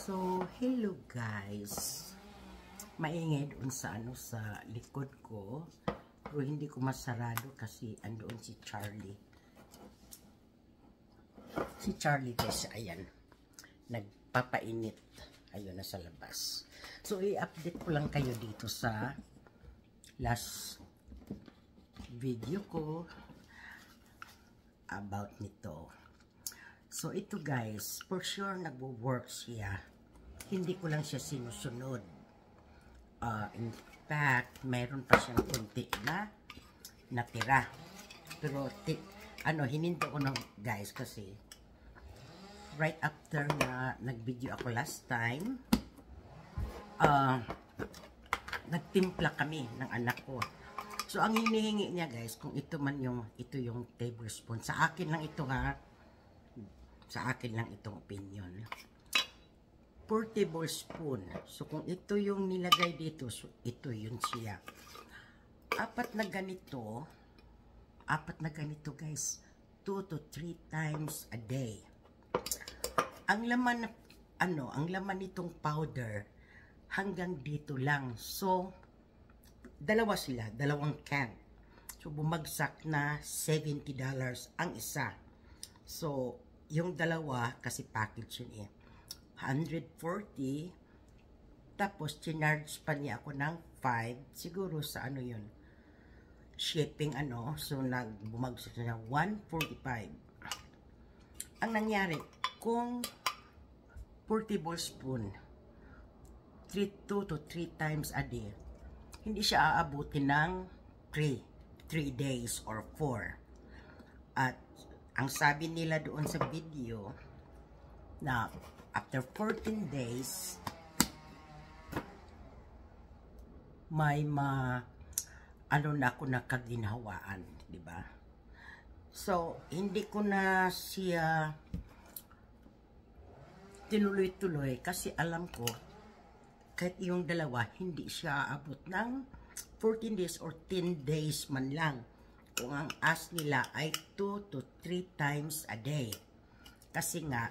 So, hello guys. Maingay doon sa sa likod ko. Pero hindi ko masarado kasi andoon si Charlie. Si Charlie guys, ayan. Nagpapainit. Ayun na sa labas. So, i-update ko lang kayo dito sa last video ko about nito. So, ito guys, for sure nagwo-work siya. Hindi ko lang siya sinusunod. In fact, mayroon pa siyang kunti na natira. Pero, hinindo ko na guys kasi right after na nag-video ako last time, nagtimpla kami ng anak ko. So, ang hinihingi niya guys, kung ito yung tablespoon. Sa akin lang ito ha. Sa akin lang itong opinion. 4 tablespoon. So, kung ito yung nilagay dito, so ito yun siya. Apat na ganito guys. 2 to 3 times a day. Ang laman nitong powder, hanggang dito lang. So, dalawa sila, dalawang can. So, bumagsak na $70 ang isa. So, yung dalawa, kasi package yun eh, 140, tapos chinarge pa niya ako ng 5, siguro sa yun, shipping so bumagsak na 145. Ang nangyari, kung 4 tablespoon, 2 to 3 times a day, hindi siya aabutin ng 3 days or 4. At ang sabi nila doon sa video na after 14 days may na ako nakaginhawaan, di ba? So, hindi ko na siya tinuloy-tuloy kasi alam ko kahit yung dalawa hindi siya aabot ng 14 days or 10 days man lang. Kung ang ask nila ay 2 to 3 times a day. Kasi nga,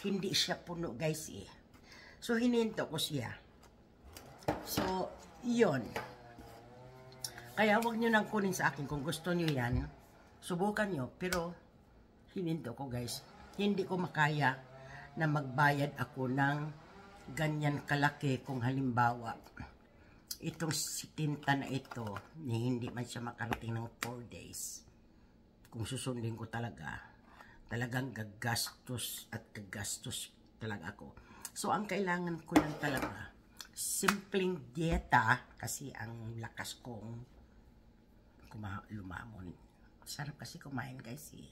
hindi siya puno guys eh. So, hininto ko siya. So, yun. Kaya wag nyo nang kunin sa akin kung gusto nyo yan. Subukan nyo. Pero, hininto ko guys. Hindi ko makaya na magbayad ako ng ganyan kalaki kung halimbawa itong sitinta na ito, hindi man siya makarating ng 4 days. Kung susundin ko talagang gagastos at gagastos talaga ako. So, ang kailangan ko lang talaga, simpleng dieta, kasi ang lakas kong lumamon. Sarap kasi kumain guys eh.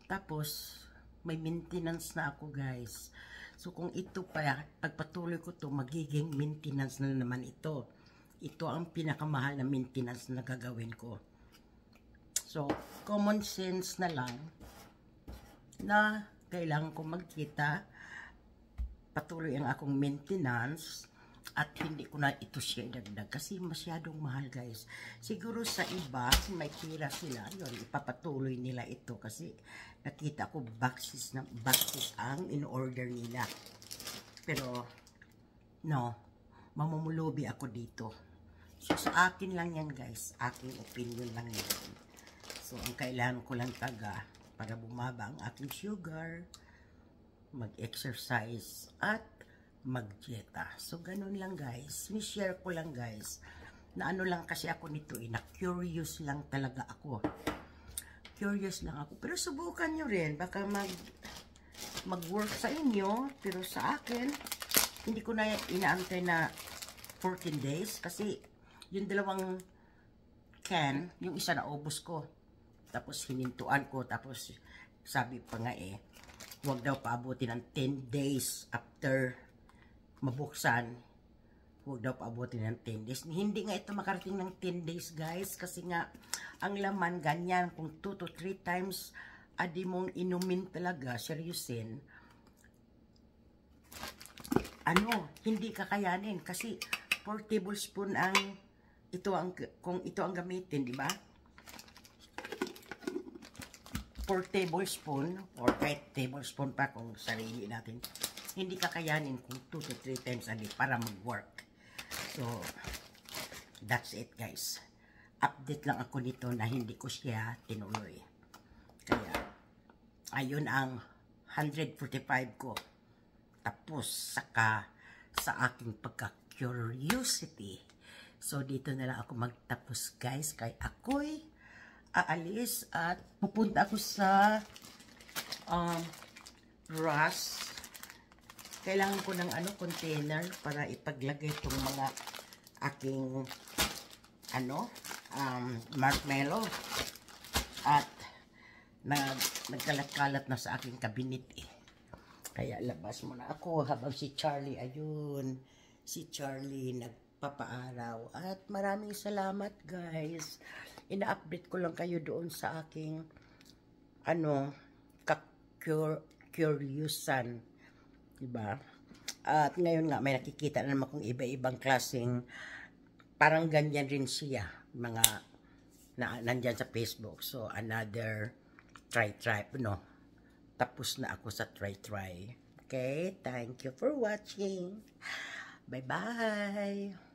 Tapos, may maintenance na ako guys. So, kung ito pa, pagpatuloy ko to, magiging maintenance na naman ito. Ito ang pinakamahal na maintenance na gagawin ko. So, common sense na lang na kailangan ko magkita, patuloy ang akong maintenance, at hindi ko na ito siya idagdag kasi masyadong mahal guys. Siguro sa iba, may tira sila, yun, ipapatuloy nila ito kasi nakita ko boxes ang in-order nila. Pero, no, mamumulubi ako dito. So, sa akin lang yan guys, aking opinion lang yan. So, ang kailangan ko lang para bumaba ang aking sugar, mag-exercise, at mag-dieta. So, ganun lang guys. Ni-share ko lang guys. Na lang kasi ako nito eh. Na-curious lang talaga ako. Curious lang ako. Pero subukan nyo rin. Baka mag-work sa inyo. Pero sa akin, hindi ko na inaantay na 14 days. Kasi yung dalawang can, yung isa na ubos ko. Tapos hinintuan ko. Tapos sabi pa nga eh, huwag daw paabutin ng 10 days after mabuksan, huwag daw paabutin ng 10 days. Hindi nga ito makarating ng 10 days, guys. Kasi nga, ang laman, ganyan. Kung 2 to 3 times, adi mong inumin talaga, seryosin. Hindi kakayanin. Kasi, 4 tablespoon kung ito ang gamitin, di ba? 4 tablespoon, or 5 tablespoon pa kung sarili natin. hindi kakayanin kung 2 to 3 times a day para mag-work. So, that's it guys. Update lang ako nito na hindi ko siya tinuloy. Kaya, ayun ang 145 ko. Tapos, saka sa aking pagka-curiosity. So, dito na lang ako magtapos guys. Kaya ako'y aalis at pupunta ako sa Ross. Kailangan ko ng container para ipaglagay itong mga aking marshmallow. At nagkalat-kalat na sa aking kabinet eh. Kaya labas muna ako habang si Charlie, ayun, si Charlie nagpapaaraw. At maraming salamat guys. Ina-update ko lang kayo doon sa aking curiousan. Diba? At ngayon nga may nakikita na naman kung iba-ibang klaseng parang ganyan rin siya. Mga nandyan sa Facebook. So another try, tapos na ako sa try. Okay, thank you for watching. Bye-bye.